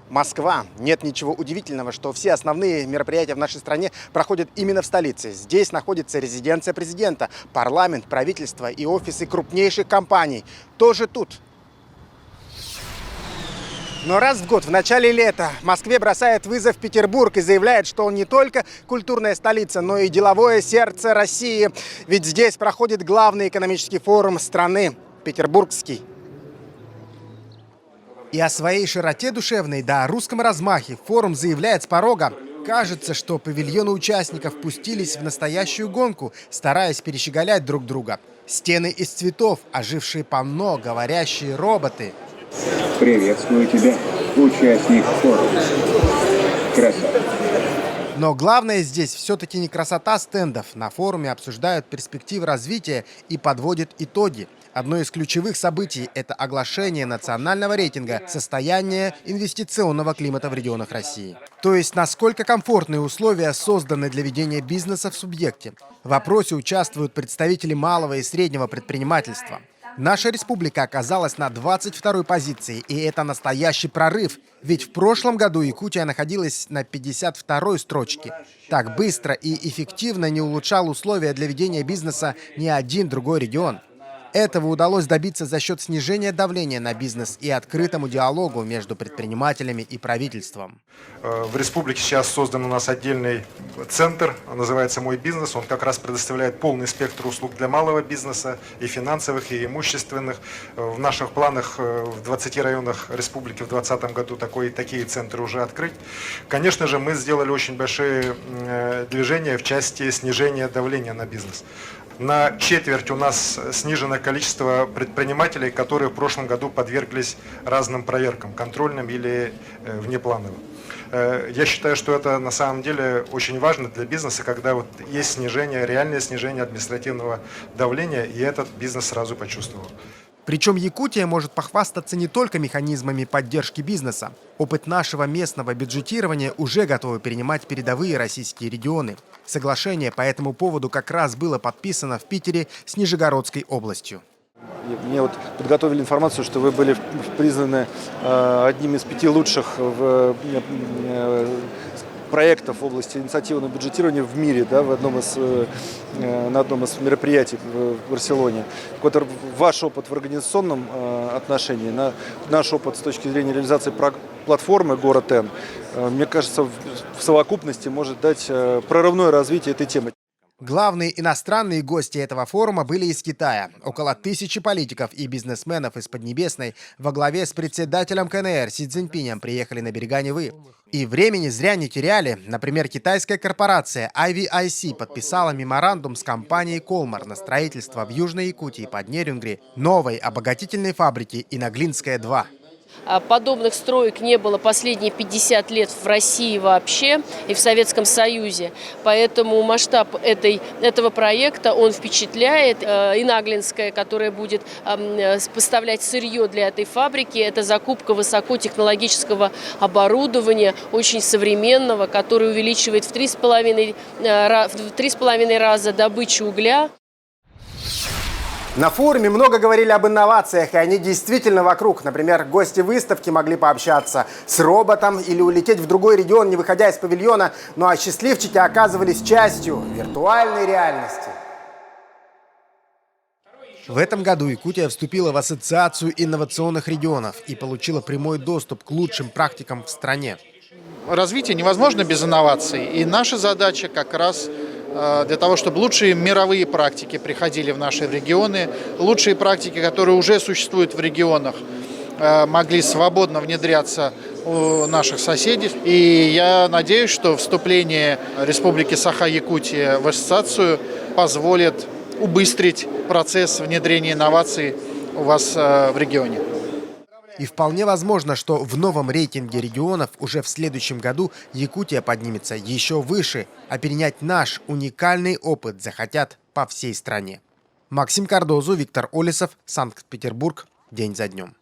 Москва. Нет ничего удивительного, что все основные мероприятия в нашей стране проходят именно в столице. Здесь находится резиденция президента, парламент, правительство и офисы крупнейших компаний. Тоже тут. Но раз в год, в начале лета, Москве бросает вызов Петербург и заявляет, что он не только культурная столица, но и деловое сердце России. Ведь здесь проходит главный экономический форум страны – Петербургский. И о своей широте душевной, да о русском размахе форум заявляет с порога. Кажется, что павильоны участников пустились в настоящую гонку, стараясь перещеголять друг друга. Стены из цветов, ожившие панно, говорящие роботы. Приветствую тебя, участник форума. Красава. Но главное здесь все-таки не красота стендов. На форуме обсуждают перспективы развития и подводят итоги. Одно из ключевых событий – это оглашение национального рейтинга состояния инвестиционного климата в регионах России. То есть, насколько комфортные условия созданы для ведения бизнеса в субъекте. В опросе участвуют представители малого и среднего предпринимательства. Наша республика оказалась на 22-й позиции, и это настоящий прорыв. Ведь в прошлом году Якутия находилась на 52-й строчке. Так быстро и эффективно не улучшал условия для ведения бизнеса ни один другой регион. Этого удалось добиться за счет снижения давления на бизнес и открытому диалогу между предпринимателями и правительством. В республике сейчас создан у нас отдельный центр, он называется «Мой бизнес». Он как раз предоставляет полный спектр услуг для малого бизнеса, и финансовых, и имущественных. В наших планах в 20 районах республики в 2020 году такие центры уже открыть. Конечно же, мы сделали очень большие движения в части снижения давления на бизнес. На четверть у нас снижено количество предпринимателей, которые в прошлом году подверглись разным проверкам, контрольным или внеплановым. Я считаю, что это на самом деле очень важно для бизнеса, когда вот есть снижение, реальное снижение административного давления, и этот бизнес сразу почувствовал. Причем Якутия может похвастаться не только механизмами поддержки бизнеса. Опыт нашего местного бюджетирования уже готовы перенимать передовые российские регионы. Соглашение по этому поводу как раз было подписано в Питере с Нижегородской областью. Мне вот подготовили информацию, что вы были признаны одним из 5 лучших проектов в области инициативного бюджетирования в мире, да, на одном из мероприятий в Барселоне. Вот ваш опыт в организационном отношении, наш опыт с точки зрения реализации платформы «Город Н», мне кажется, в совокупности может дать прорывное развитие этой темы. Главные иностранные гости этого форума были из Китая. Около 1000 политиков и бизнесменов из Поднебесной во главе с председателем КНР Си Цзиньпинем приехали на берега Невы. И времени зря не теряли. Например, китайская корпорация IVIC подписала меморандум с компанией «Колмар» на строительство в Южной Якутии под Нерюнгри новой обогатительной фабрики «Иноглинская-2». Подобных строек не было последние 50 лет в России вообще и в Советском Союзе. Поэтому масштаб этого проекта, он впечатляет. Иноглинская, которая будет поставлять сырье для этой фабрики, это закупка высокотехнологического оборудования, очень современного, которое увеличивает в 3,5 раза добычу угля. На форуме много говорили об инновациях, и они действительно вокруг. Например, гости выставки могли пообщаться с роботом или улететь в другой регион, не выходя из павильона. Ну а счастливчики оказывались частью виртуальной реальности. В этом году Якутия вступила в Ассоциацию инновационных регионов и получила прямой доступ к лучшим практикам в стране. Развитие невозможно без инноваций, и наша задача как раз для того, чтобы лучшие мировые практики приходили в наши регионы, лучшие практики, которые уже существуют в регионах, могли свободно внедряться у наших соседей. И я надеюсь, что вступление Республики Саха-Якутия в ассоциацию позволит убыстрить процесс внедрения инноваций у вас в регионе. И вполне возможно, что в новом рейтинге регионов уже в следующем году Якутия поднимется еще выше, а перенять наш уникальный опыт захотят по всей стране. Максим Кардозу, Виктор Олесов, Санкт-Петербург. День за днем.